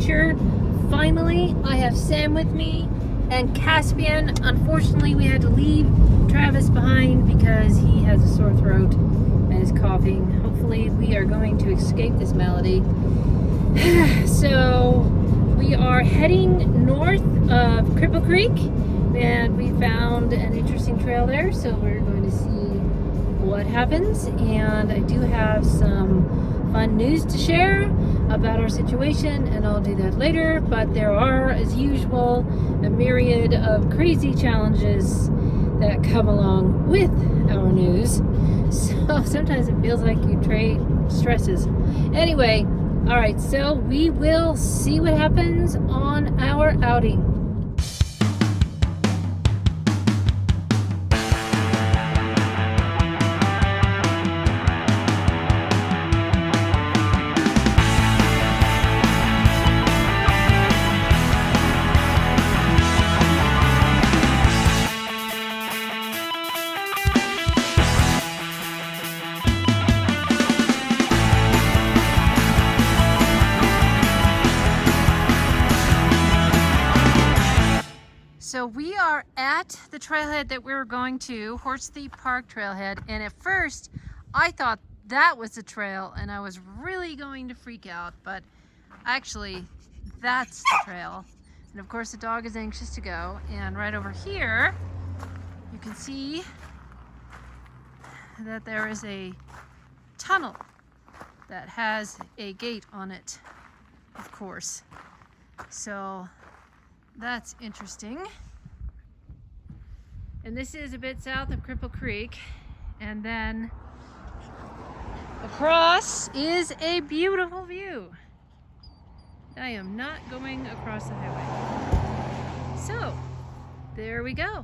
adventure. Finally, I have Sam with me and Caspian. Unfortunately, we had to leave Travis behind because he has a sore throat and is coughing. Hopefully, we are going to escape this malady. So, we are heading north of Cripple Creek, and we found an interesting trail there, so we're going to see what happens. And I do have some fun news to share about our situation, and I'll do that later. But there are, as usual, a myriad of crazy challenges that come along with our news. So sometimes it feels like you trade stresses. Anyway, all right, so we will see what happens on our outing. So we are at the trailhead that we were going to, Horse Thief Park trailhead, and at first I thought that was the trail and I was really going to freak out, but actually that's the trail. And of course the dog is anxious to go, and right over here you can see that there is a tunnel that has a gate on it, of course. So that's interesting. And this is a bit south of Cripple Creek. And then across is a beautiful view. I am not going across the highway. So there we go.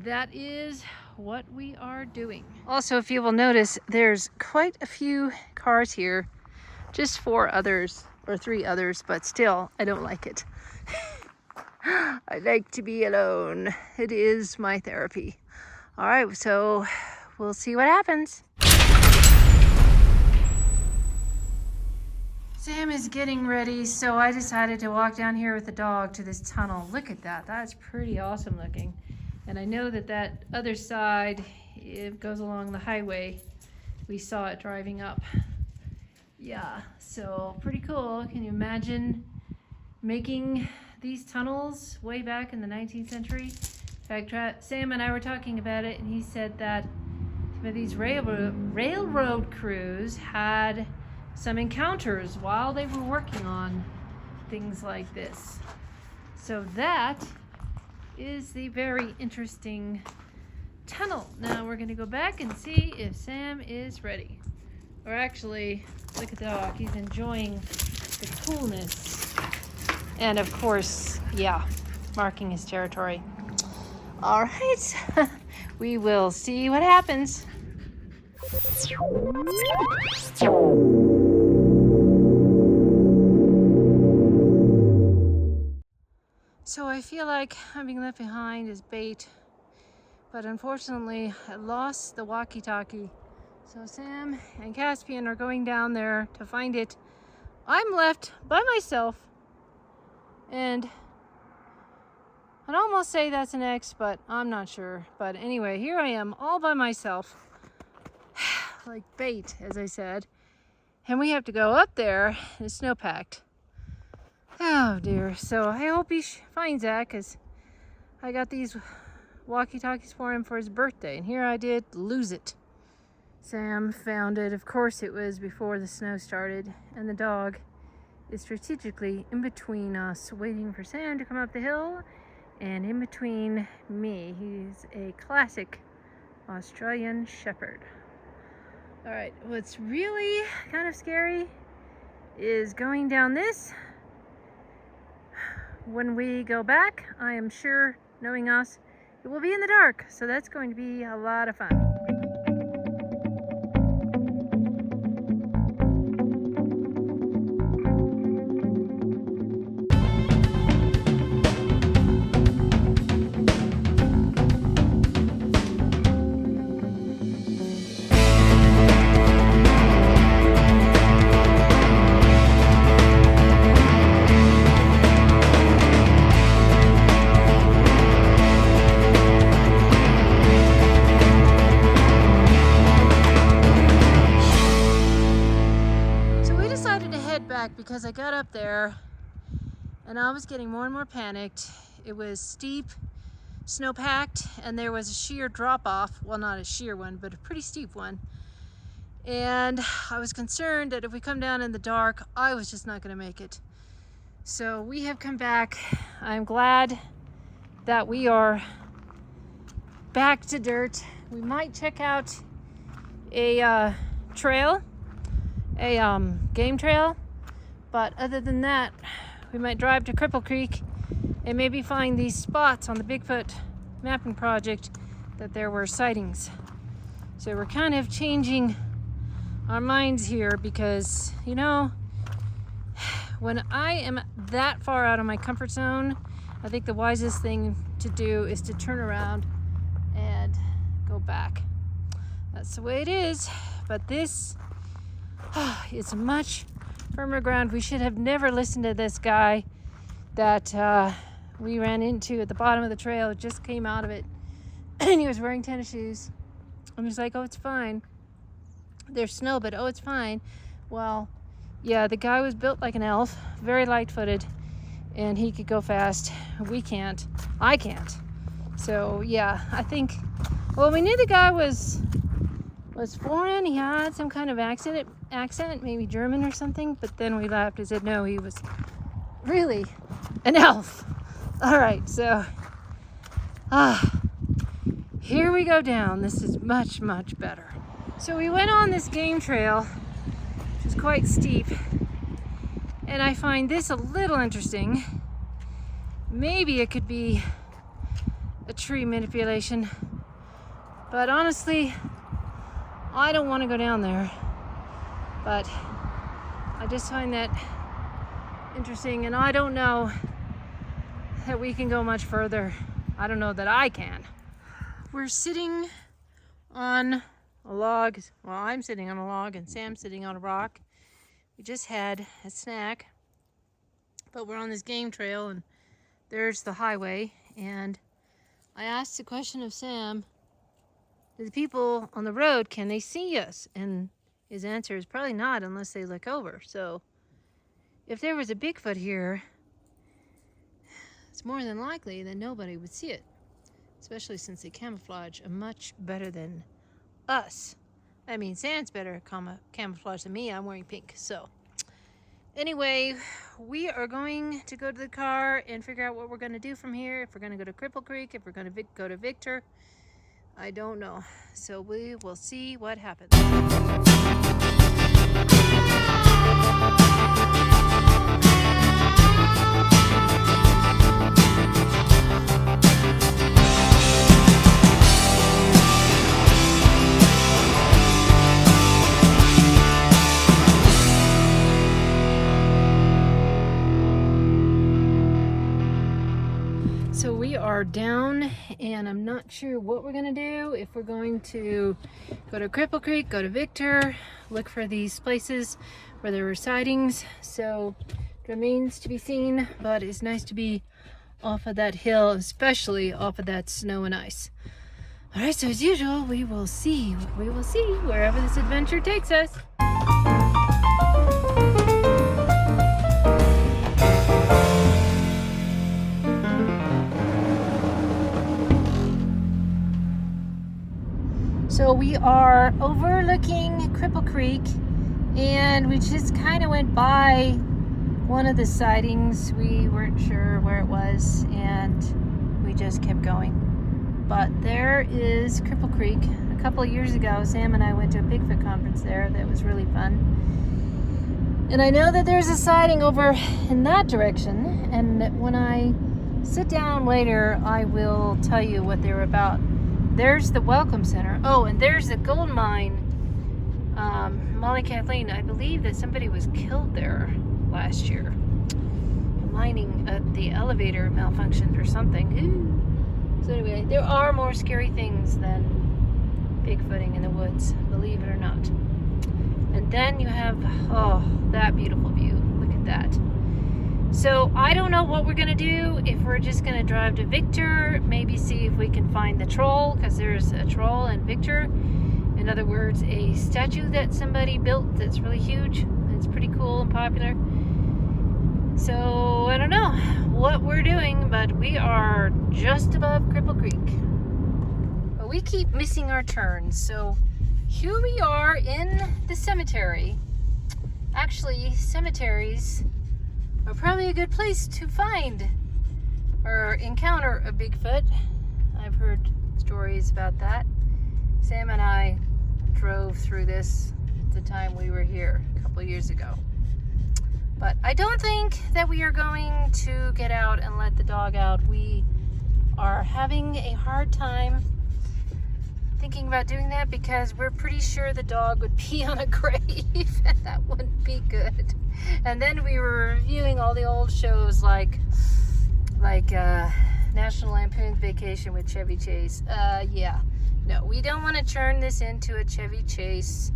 That is what we are doing. Also, if you will notice, there's quite a few cars here. Just 4 others, or 3 others, but still, I don't like it. I like to be alone. It is my therapy. All right, so we'll see what happens. Sam is getting ready, so I decided to walk down here with the dog to this tunnel. Look at that. That's pretty awesome looking. And I know that that other side, it goes along the highway. We saw it driving up. Yeah, so pretty cool. Can you imagine making these tunnels way back in the 19th century? In fact, Sam and I were talking about it, and he said that some of these railroad crews had some encounters while they were working on things like this. So that is the very interesting tunnel. Now we're going to go back and see if Sam is ready. Or actually, look at the dog. He's enjoying the coolness. And of course, yeah, marking his territory. All right, we will see what happens. So I feel like I'm being left behind as bait, but unfortunately I lost the walkie-talkie. So Sam and Caspian are going down there to find it. I'm left by myself. And I'd almost say that's an X, but I'm not sure. But anyway, here I am all by myself, like bait, as I said. And we have to go up there, and it's snow-packed. Oh dear. So I hope he finds that, because I got these walkie-talkies for him for his birthday, and here I did lose it. Sam found it. Of course it was before the snow started, and the dog is strategically in between us, waiting for Sam to come up the hill, and in between me. He's a classic Australian Shepherd. All right, what's really kind of scary is going down this. When we go back, I am sure, knowing us, it will be in the dark, so that's going to be a lot of fun. up there and I was getting more and more panicked. It was steep, snow-packed, and there was a sheer drop-off. Well, not a sheer one, but a pretty steep one. And I was concerned that if we come down in the dark, I was just not gonna make it. So we have come back. I'm glad that we are back to dirt. We might check out a trail, a game trail, but other than that, we might drive to Cripple Creek and maybe find these spots on the Bigfoot mapping project that there were sightings. So we're kind of changing our minds here because, you know, when I am that far out of my comfort zone, I think the wisest thing to do is to turn around and go back. That's the way it is, but this is much firmer ground. We should have never listened to this guy that we ran into at the bottom of the trail. Just came out of it and he was wearing tennis shoes and he's like, oh, it's fine, there's snow, but oh, it's fine. Well, yeah, the guy was built like an elf, very light-footed, and he could go fast. We can't. I can't. So yeah, I think, well, we knew the guy was foreign. He had some kind of accent, maybe German or something, but then we laughed and said no, he was really an elf. All right, so here we go down. This is much, much better. So we went on this game trail, which is quite steep, and I find this a little interesting. Maybe it could be a tree manipulation, but honestly, I don't want to go down there, but I just find that interesting, and I don't know that we can go much further. I don't know that I can. We're sitting on a log. Well, I'm sitting on a log and Sam's sitting on a rock. We just had a snack, but we're on this game trail and there's the highway, and I asked the question of Sam, do the people on the road, can they see us? And his answer is probably not unless they look over. So if there was a Bigfoot here, it's more than likely that nobody would see it, especially since they camouflage much better than us. I mean, Sam's better camouflage than me. I'm wearing pink. So anyway, we are going to go to the car and figure out what we're going to do from here. If we're going to go to Cripple Creek, if we're going to go to Victor, I don't know. So we will see what happens. So we are down and I'm not sure what we're gonna do, if we're going to go to Cripple Creek, go to Victor, look for these places where there were sightings. So it remains to be seen, but it's nice to be off of that hill, especially off of that snow and ice. All right, so as usual, we will see what we will see wherever this adventure takes us. So we are overlooking Cripple Creek, and we just kind of went by one of the sightings. We weren't sure where it was, and we just kept going. But there is Cripple Creek. A couple of years ago, Sam and I went to a Bigfoot conference there. That was really fun. And I know that there's a sighting over in that direction, and when I sit down later, I will tell you what they were about. There's the Welcome Center. Oh, and there's the gold mine. Molly Kathleen, I believe that somebody was killed there last year. Mining, the elevator malfunctioned or something. Ooh. So anyway, there are more scary things than Bigfooting in the woods, believe it or not. And then you have, oh, that beautiful view. Look at that. So I don't know what we're gonna do, if we're just gonna drive to Victor, maybe see if we can find the troll, because there's a troll in Victor. In other words, a statue that somebody built that's really huge. It's pretty cool and popular. So I don't know what we're doing, but we are just above Cripple Creek. But we keep missing our turns. So here we are in the cemetery. Actually, cemeteries are probably a good place to find or encounter a Bigfoot. I've heard stories about that. Sam and I drove through this the time we were here a couple years ago. But I don't think that we are going to get out and let the dog out. We are having a hard time thinking about doing that because we're pretty sure the dog would pee on a grave and that wouldn't be good. And then we were reviewing all the old shows like National Lampoon's Vacation with Chevy Chase. Yeah. No, we don't want to turn this into a Chevy Chase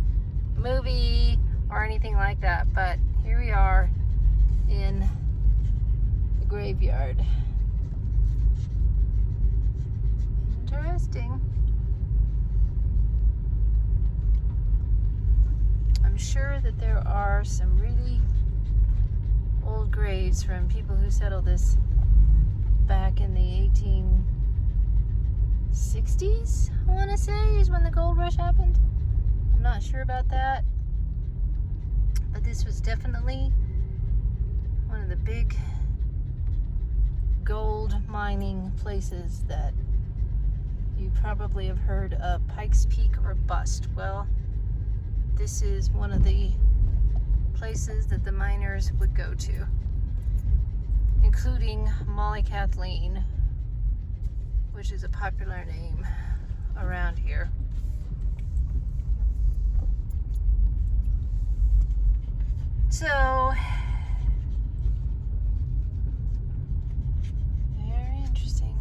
movie or anything like that, but here we are in the graveyard. Interesting. I'm sure that there are some really old graves from people who settled this back in the 1860s, I want to say, is when the gold rush happened. I'm not sure about that. But this was definitely one of the big gold mining places that you probably have heard of, Pikes Peak or bust. Well, this is one of the places that the miners would go to, including Molly Kathleen, which is a popular name around here. So, very interesting.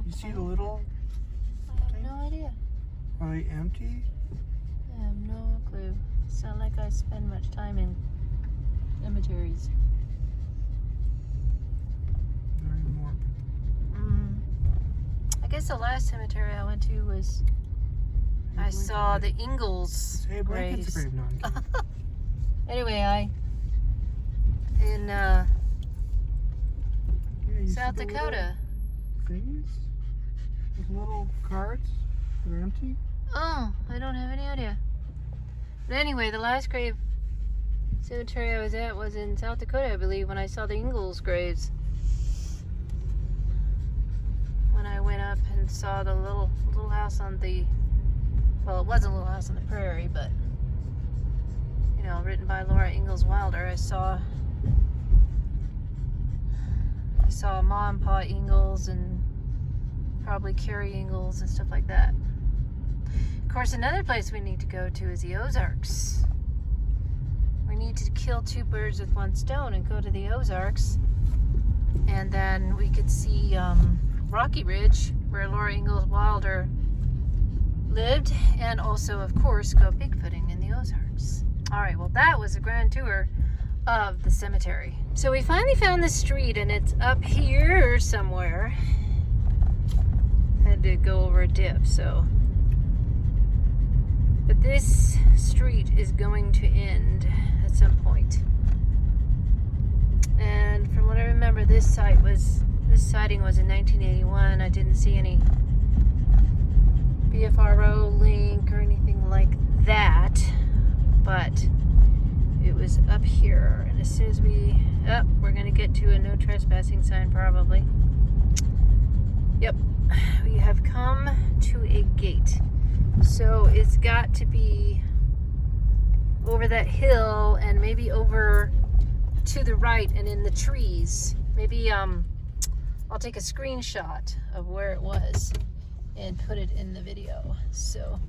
You see the little I have no idea. Are they empty? I have no clue. It's not like I spend much time in cemeteries. Very morbid. I guess the last cemetery I went to was I saw the Ingalls graves. Grave, no, I'm kidding. Anyway, in South Dakota. Things? Those little cards that are empty? Oh, I don't have any idea. But anyway, the last grave cemetery I was at was in South Dakota, I believe, when I saw the Ingalls graves. When I went up and saw the little house on the, well, it wasn't a little house on the prairie, but, you know, written by Laura Ingalls Wilder. I saw Ma and Pa Ingalls and probably Carrie Ingalls and stuff like that. Of course, another place we need to go to is the Ozarks. We need to kill two birds with one stone and go to the Ozarks, and then we could see Rocky Ridge, where Laura Ingalls Wilder lived, and also, of course, go Bigfooting in the Ozarks. All right, well, that was a grand tour of the cemetery. So we finally found the street, and it's up here somewhere. Had to go over a dip, so. But this street is going to end at some point. And from what I remember, this sighting was in 1981. I didn't see any BFRO link or anything like that, but it was up here. And as soon as we're gonna get to a no trespassing sign probably. Yep, we have come to a gate. So it's got to be over that hill and maybe over to the right and in the trees. Maybe I'll take a screenshot of where it was and put it in the video. So,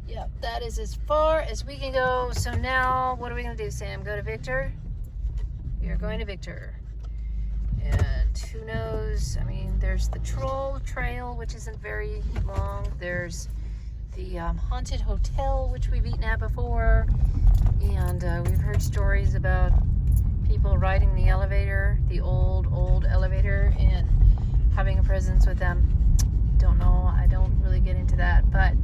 yeah, that is as far as we can go. So now, what are we gonna do, Sam? Go to Victor? We are going to Victor. And who knows, I mean, there's the Troll Trail, which isn't very long. There's the Haunted Hotel, which we've eaten at before. And we've heard stories about people riding the elevator, the old elevator, and having a presence with them. Don't know, I don't really get into that, but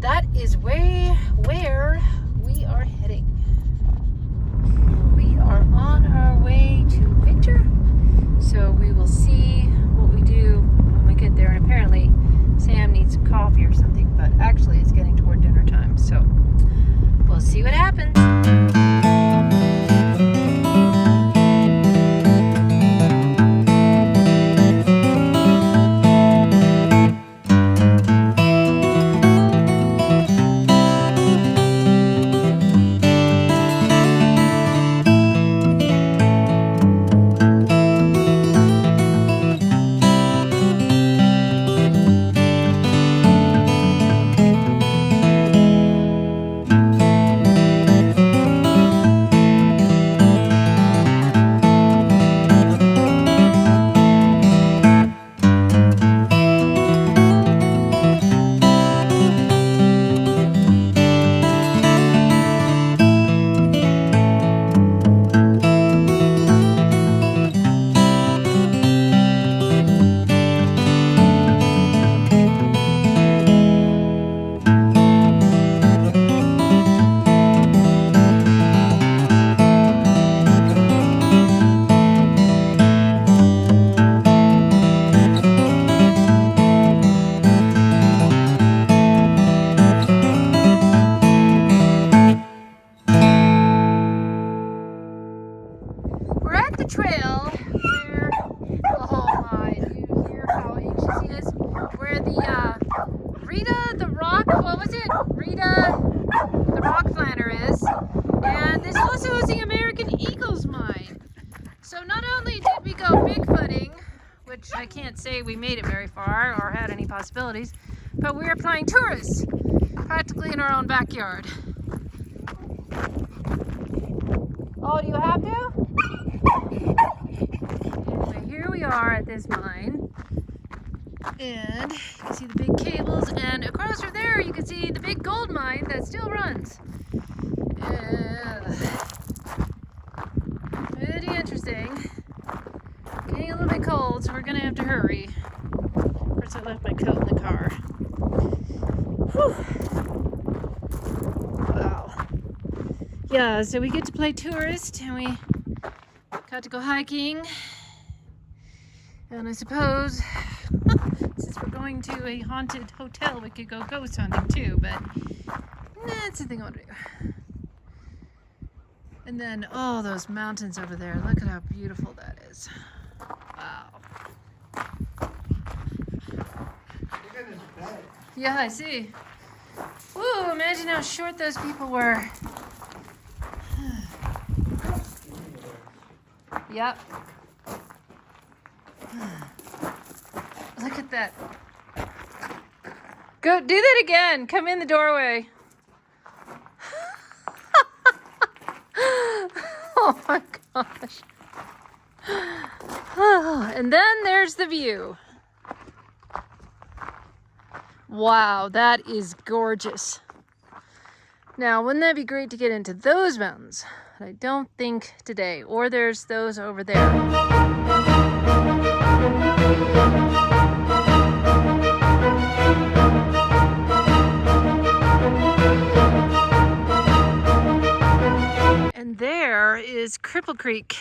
that is where we are heading. We are on our way to Victor, so we will see what we do when we get there. And apparently Sam needs coffee or something, but actually it's getting toward dinner time, so we'll see what happens. Trail where, oh my, do you hear how anxious he is? Where the Rita the Rock, what was it? Rita the Rock Planter is. And this also is the American Eagle's mine. So not only did we go Bigfooting, which I can't say we made it very far or had any possibilities, but we were playing tourists, practically in our own backyard. Oh, do you have to? Anyway, here we are at this mine, and you can see the big cables, and across from there you can see the big gold mine that still runs. Pretty interesting. Getting a little bit cold, so we're gonna have to hurry. First, I left my coat in the car. Whew. Wow. Yeah, so we get to play tourist, and we got to go hiking. And I suppose, since we're going to a haunted hotel, we could go ghost hunting too, but that's the thing I want to do. And then, oh, those mountains over there. Look at how beautiful that is. Wow. Look at his bed. Yeah, I see. Woo, imagine how short those people were. Yep. Look at that. Go do that again. Come in the doorway. Oh my gosh. Oh, and then there's the view. Wow, that is gorgeous. Now, wouldn't that be great to get into those mountains? I don't think today. Or there's those over there. And there is Cripple Creek.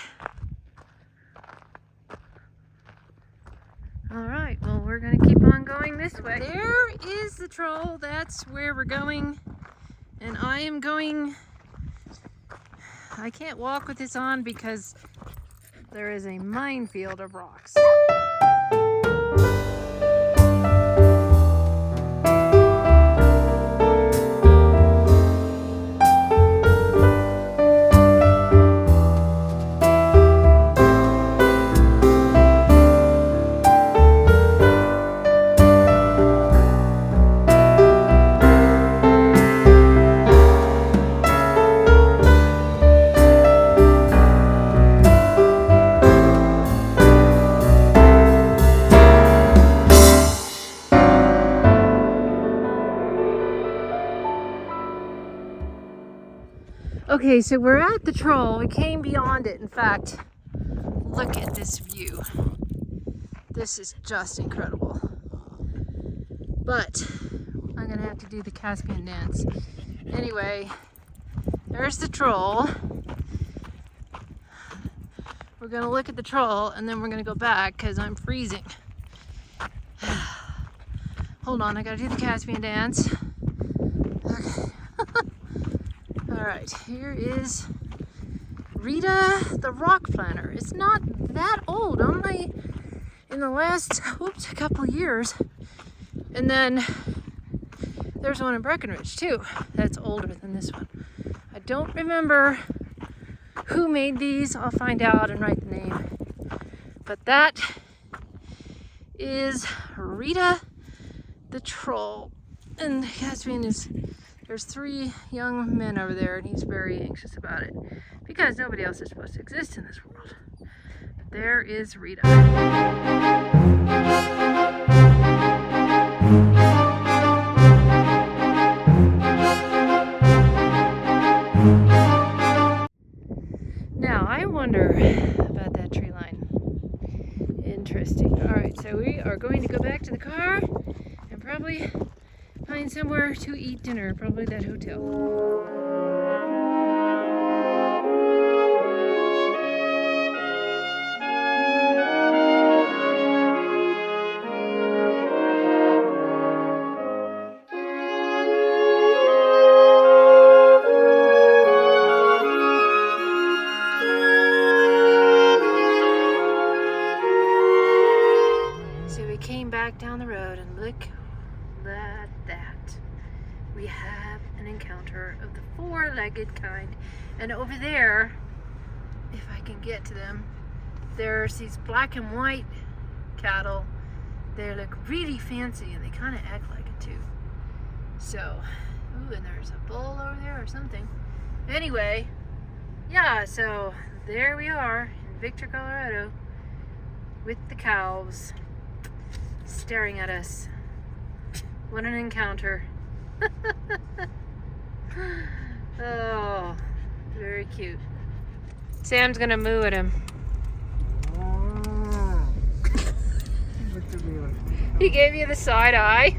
All right, well, we're gonna keep on going this way. There is the troll. That's where we're going. And I am going, I can't walk with this on because there is a minefield of rocks. Okay, so we're at the troll. We came beyond it. In fact, look at this view. This is just incredible. But I'm gonna have to do the Caspian dance. Anyway, there's the troll. We're gonna look at the troll and then we're gonna go back because I'm freezing. Hold on, I gotta do the Caspian dance. Okay. All right, here is Rita the Rock Planter. It's not that old, only in the last, a couple years. And then there's one in Breckenridge too, that's older than this one. I don't remember who made these. I'll find out and write the name. But that is Rita the Troll. And Caspian is, there's 3 young men over there and he's very anxious about it because nobody else is supposed to exist in this world. But there is Rita. Now, I wonder about that tree line. Interesting. All right, so we are going to go back to the car and probably find somewhere to eat dinner, probably that hotel. Down the road and look at that. We have an encounter of the 4-legged kind, and over there, if I can get to them, there's these black and white cattle. They look really fancy and they kind of act like it too. So, ooh, and there's a bull over there or something. Anyway, yeah, so there we are in Victor, Colorado with the cows staring at us. What an encounter. Oh, very cute. Sam's gonna moo at him. He gave you the side eye.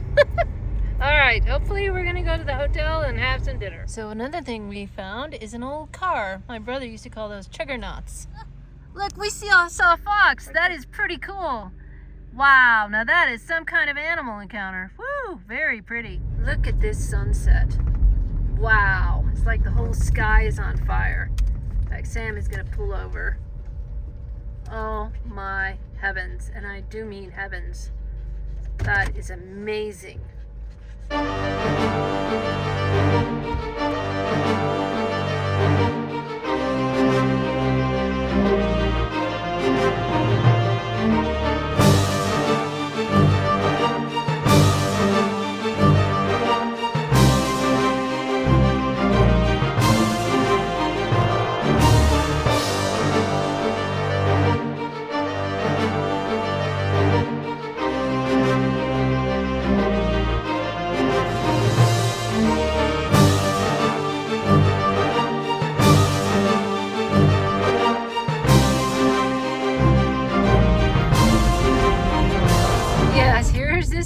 All right, hopefully we're gonna go to the hotel and have some dinner. So another thing we found is an old car. My brother used to call those juggernauts. Look, we saw a fox. That is pretty cool. Wow, now that is some kind of animal encounter. Woo, very pretty. Look at this sunset. Wow, it's like the whole sky is on fire. In fact, Sam is gonna pull over. Oh my heavens, and I do mean heavens. That is amazing.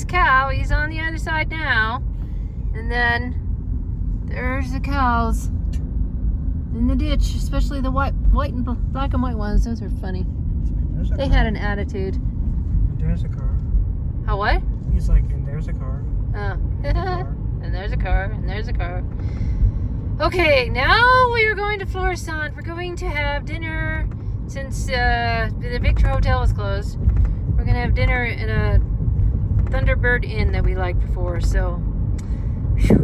Cow, he's on the other side now, and then there's the cows in the ditch, especially the white and black and white ones. Those are funny. They had an attitude. There's a car. How what? He's like, and there's a car. Oh. And there's a car, and there's a car. Okay, now we are going to Florissant. We're going to have dinner since the Victor Hotel was closed. We're going to have dinner in a Thunderbird Inn that we liked before, so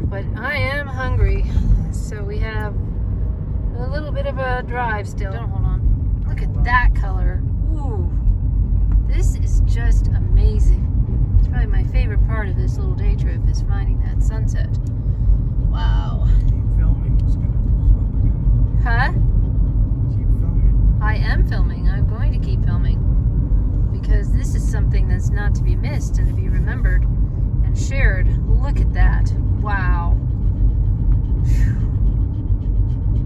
but I am hungry, so we have a little bit of a drive still. Hold on. Look at that color. Ooh, this is just amazing. It's probably my favorite part of this little day trip is finding that sunset. Wow. Keep filming. It's gonna Huh? keep filming. I am filming. I'm going to keep filming because this is something that's not to be missed and to be remembered and shared. Look at that. Wow.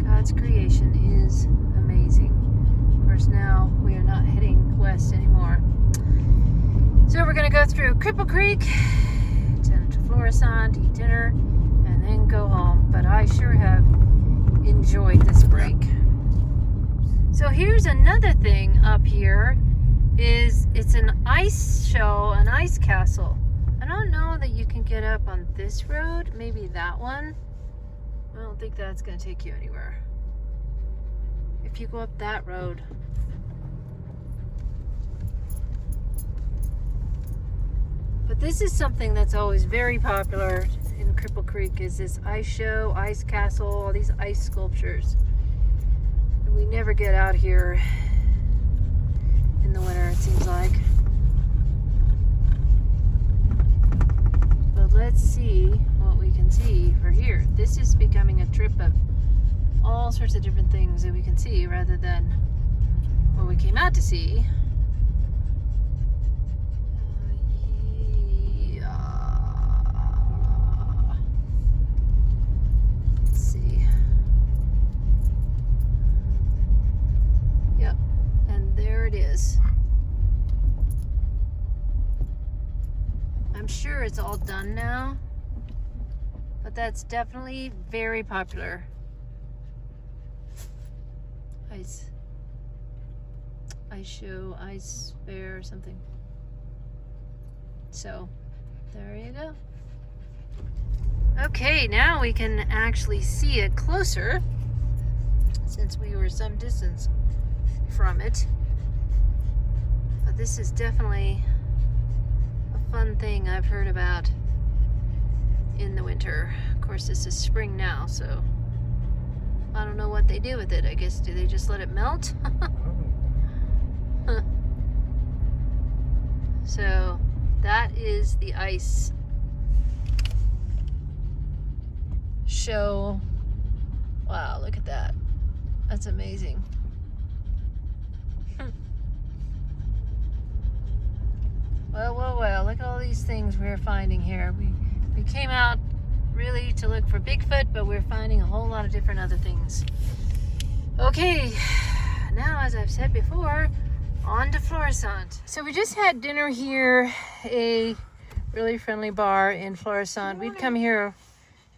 God's is amazing. Of course, now we are not heading west anymore. So we're gonna go through Cripple Creek, to Florissant, eat dinner, and then go home. But I sure have enjoyed this break. So here's another thing up here, is it's an ice show, an ice castle. I don't know that you can get up on this road, maybe that one. I don't think that's gonna take you anywhere. If you go up that road. But this is something that's always very popular in Cripple Creek, is this ice show, ice castle, all these ice sculptures. And we never get out here in the winter, it seems like. But let's see what we can see for here. This is becoming a trip of all sorts of different things that we can see rather than what we came out to see. I'm sure it's all done now, but that's definitely very popular. Ice show, ice fair or something. So there you go. Okay, now we can actually see it closer since we were some distance from it. But this is definitely a fun thing I've heard about in the winter. Of course, this is spring now, so I don't know what they do with it. I guess, do they just let it melt? So that is the ice show. Wow, look at that. That's amazing. Well, look at all these things we're finding here. We came out really to look for Bigfoot, but we're finding a whole lot of different other things. Okay, now as I've said before, on to Florissant. So we just had dinner here, a really friendly bar in Florissant. We'd come here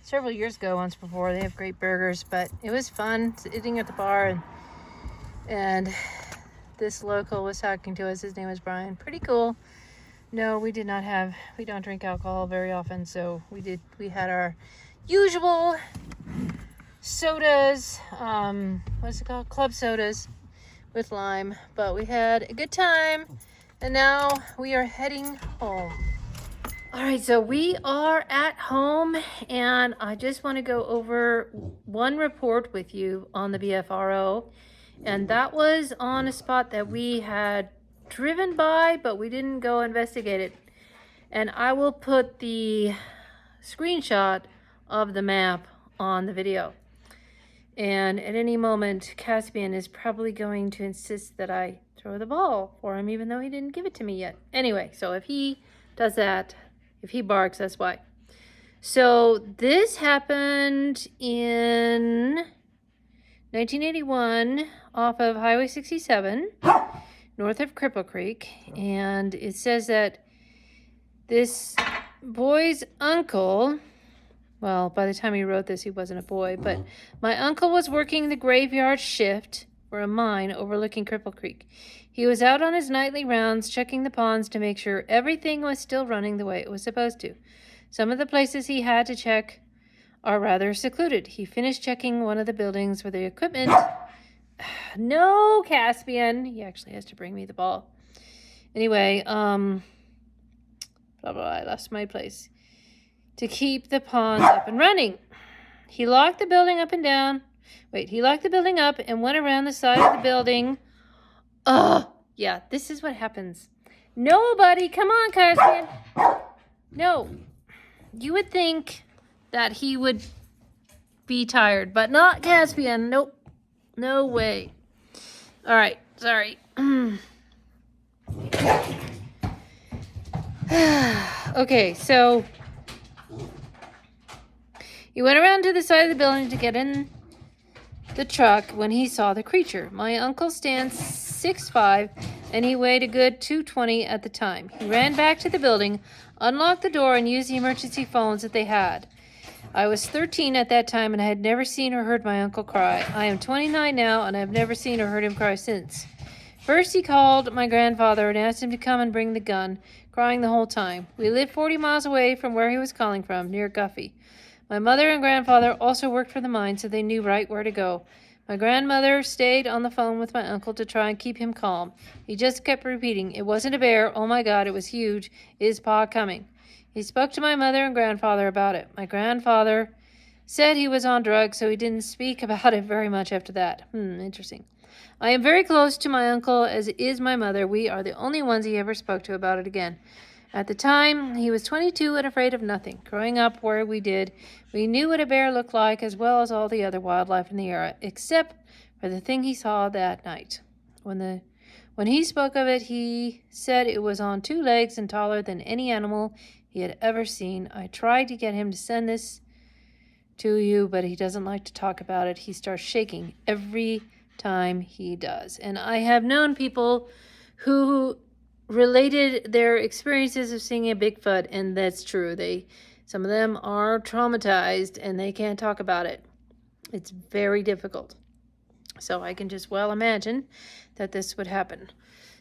several years ago once before. They have great burgers, but it was fun sitting at the bar, and this local was talking to us. His name was Brian. Pretty cool. No, we don't drink alcohol very often, so we had our usual sodas, what's it called? Club sodas with lime, but we had a good time, and now we are heading home. All right, so we are at home, and I just want to go over one report with you on the BFRO, and that was on a spot that we had driven by, but we didn't go investigate it. And I will put the screenshot of the map on the video. And at any moment, Caspian is probably going to insist that I throw the ball for him, even though he didn't give it to me yet. Anyway, so if he does that, if he barks, that's why. So this happened in 1981 off of Highway 67. North of Cripple Creek, and it says that this boy's uncle, well, by the time he wrote this, he wasn't a boy, but my uncle was working the graveyard shift for a mine overlooking Cripple Creek. He was out on his nightly rounds, checking the ponds to make sure everything was still running the way it was supposed to. Some of the places he had to check are rather secluded. He finished checking one of the buildings where the equipment... No, Caspian. He actually has to bring me the ball. Anyway, blah, blah, I lost my place. To keep the ponds up and running. He locked the building up and down. He locked the building up and went around the side of the building. Yeah, this is what happens. Nobody, come on, Caspian. No. You would think that he would be tired, but not Caspian. Nope. No way. All right, sorry. Okay, so he went around to the side of the building to get the truck when he saw the creature. My uncle stands 6'5", and he weighed a good 220 at the time. He ran back to the building, unlocked the door, and used the emergency phones that they had. I was 13 at that time, and I had never seen or heard my uncle cry. I am 29 now, and I have never seen or heard him cry since. First, he called my grandfather and asked him to come and bring the gun, crying the whole time. We lived 40 miles away from where he was calling from, near Guffey. My mother and grandfather also worked for the mine, so they knew right where to go. My grandmother stayed on the phone with my uncle to try and keep him calm. He just kept repeating, "It wasn't a bear. Oh my God, it was huge. Is Pa coming?" He spoke to my mother and grandfather about it. My grandfather said he was on drugs, so he didn't speak about it very much after that. Interesting. I am very close to my uncle, as is my mother. We are the only ones he ever spoke to about it again. At the time, he was 22 and afraid of nothing. Growing up where we did, we knew what a bear looked like as well as all the other wildlife in the area, except for the thing he saw that night. When he spoke of it, he said it was on 2 legs and taller than any animal he had ever seen. I tried to get him to send this to you, but he doesn't like to talk about it. He starts shaking every time he does. And I have known people who related their experiences of seeing a Bigfoot, and that's true. Some of them are traumatized and they can't talk about it. It's very difficult. So I can just well imagine that this would happen.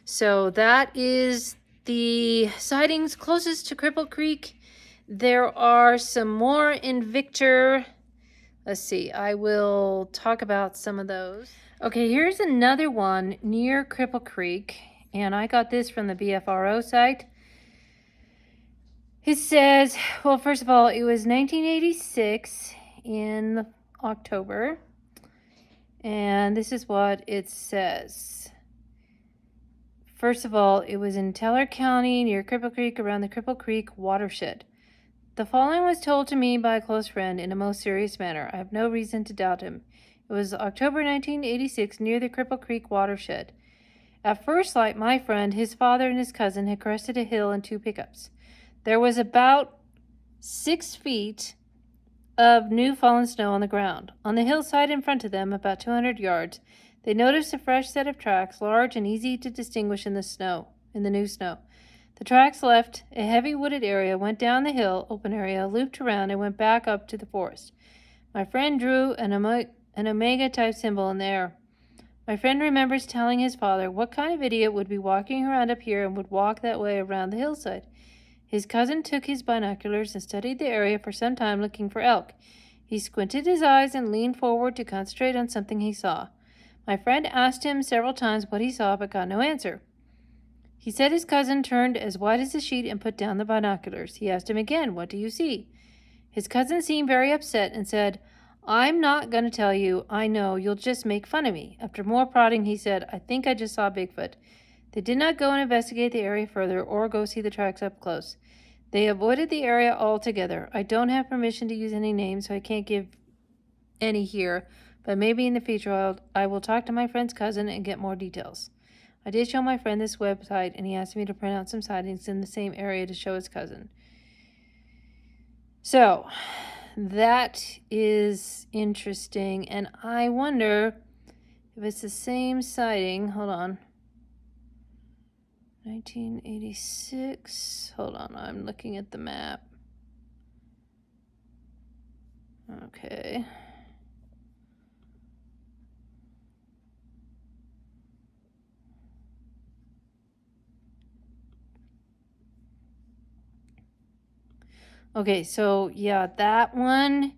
So that is the sightings closest to Cripple Creek. There are some more in Victor. Let's see, I will talk about some of those. Okay, here's another one near Cripple Creek, and I got this from the BFRO site. It says, well, first of all, it was 1986 in October, and this is what it says. First of all, it was in Teller County near Cripple Creek around the Cripple Creek watershed. The following was told to me by a close friend in a most serious manner. I have no reason to doubt him. It was October 1986 near the Cripple Creek watershed. At first light, my friend, his father, and his cousin had crested a hill in 2 pickups. There was about 6 feet of new fallen snow on the ground. On the hillside in front of them, about 200 yards, they noticed a fresh set of tracks, large and easy to distinguish in the new snow. The tracks left a heavy wooded area, went down the hill, open area, looped around, and went back up to the forest. My friend drew an omega-type symbol in the air. My friend remembers telling his father, what kind of idiot would be walking around up here and would walk that way around the hillside? His cousin took his binoculars and studied the area for some time looking for elk. He squinted his eyes and leaned forward to concentrate on something he saw. My friend asked him several times what he saw but got no answer. He said his cousin turned as white as a sheet and put down the binoculars. He asked him again, what do you see? His cousin seemed very upset and said, I'm not going to tell you. I know. You'll just make fun of me. After more prodding, he said, I think I just saw Bigfoot. They did not go and investigate the area further or go see the tracks up close. They avoided the area altogether. I don't have permission to use any names, so I can't give any here, but maybe in the future I will talk to my friend's cousin and get more details. I did show my friend this website, and he asked me to print out some sightings in the same area to show his cousin. So, that is interesting, and I wonder if it's the same sighting. Hold on. 1986. Hold on, I'm looking at the map. Okay. Okay, so yeah, that one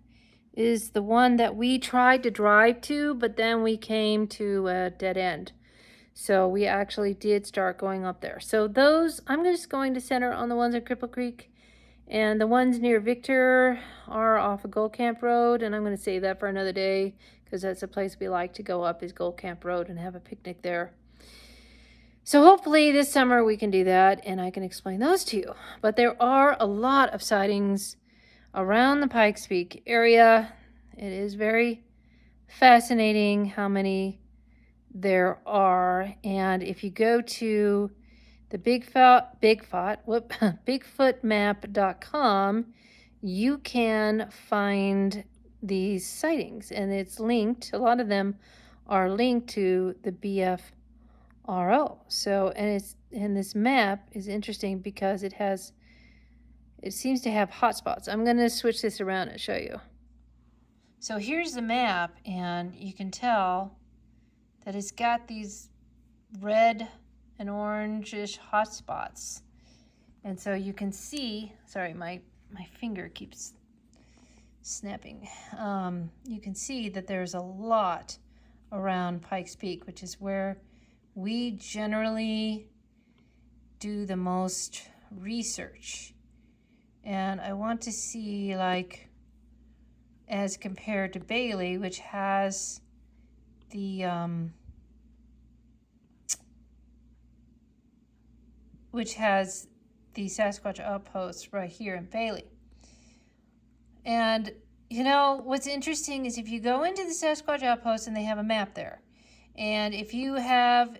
is the one that we tried to drive to, but then we came to a dead end. So we actually did start going up there. So those, I'm just going to center on the ones at Cripple Creek. And the ones near Victor are off of Gold Camp Road. And I'm going to save that for another day, because that's a place we like to go up, is Gold Camp Road, and have a picnic there. So hopefully this summer we can do that, and I can explain those to you. But there are a lot of sightings around the Pikes Peak area. It is very fascinating how many there are. And if you go to the bigfootmap.com, you can find these sightings, and it's linked, a lot of them are linked to the BFRO. So, and this map is interesting because it seems to have hotspots. I'm going to switch this around and show you. So here's the map, and you can tell that it's got these red and orangish hotspots. And so you can see, sorry, my finger keeps snapping. You can see that there's a lot around Pikes Peak, which is where we generally do the most research. And I want to see, like, as compared to Bailey, which has the Sasquatch outpost right here in Bailey. And you know what's interesting is if you go into the Sasquatch outpost, and they have a map there, and if you have,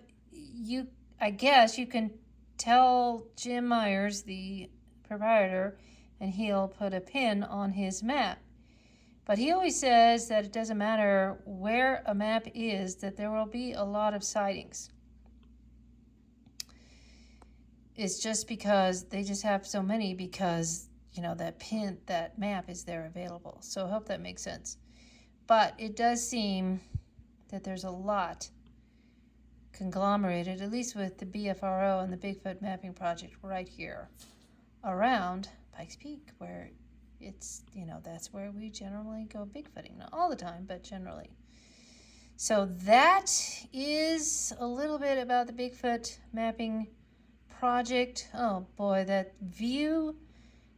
I guess you can tell Jim Myers, the proprietor, and he'll put a pin on his map. But he always says that it doesn't matter where a map is, that there will be a lot of sightings. It's just because they just have so many, because, you know, that map is there available. So I hope that makes sense. But it does seem that there's a lot conglomerated, at least with the BFRO and the Bigfoot mapping project right here around Pikes Peak, where it's, you know, that's where we generally go Bigfooting. Not all the time, but generally. So that is a little bit about the Bigfoot mapping project. Oh boy, that view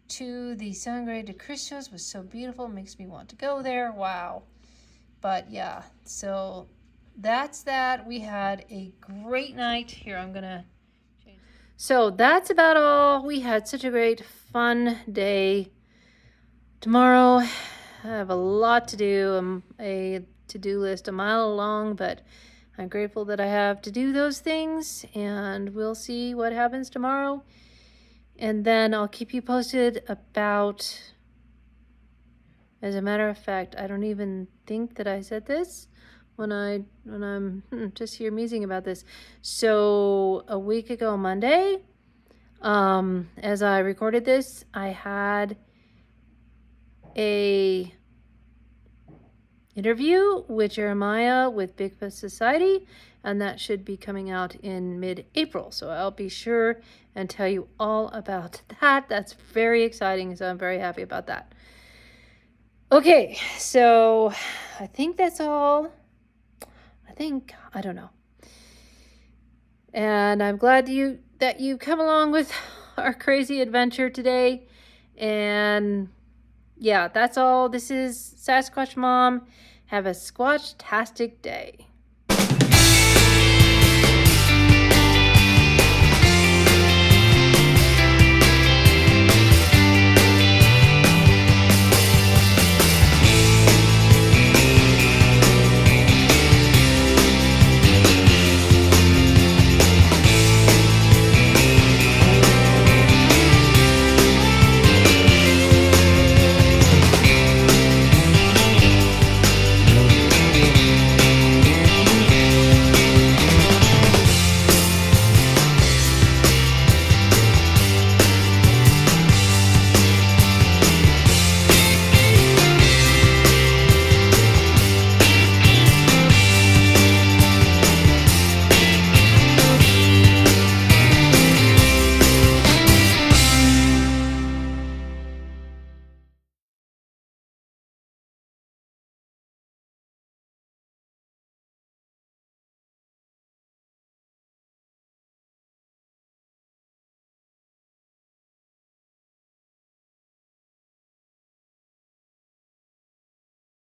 to the Sangre de Cristos was so beautiful. It makes me want to go there. Wow. But yeah, so that's that. We had a great night. Here, I'm gonna change. So that's about all. We had such a great fun day. Tomorrow I have a lot to do. A to-do list a mile long, but I'm grateful that I have to do those things, and we'll see what happens tomorrow. And then I'll keep you posted about, as a matter of fact, I don't even think that I said this when I'm just here musing about this. So a week ago Monday, as I recorded this, I had a interview with Jeremiah with Bigfoot Society, and that should be coming out in mid-April. So I'll be sure and tell you all about that. That's very exciting, so I'm very happy about that. Okay, so I think that's all. I don't know. And I'm glad that you come along with our crazy adventure today. And yeah, that's all. This is Sasquatch Mom. Have a squatch-tastic day.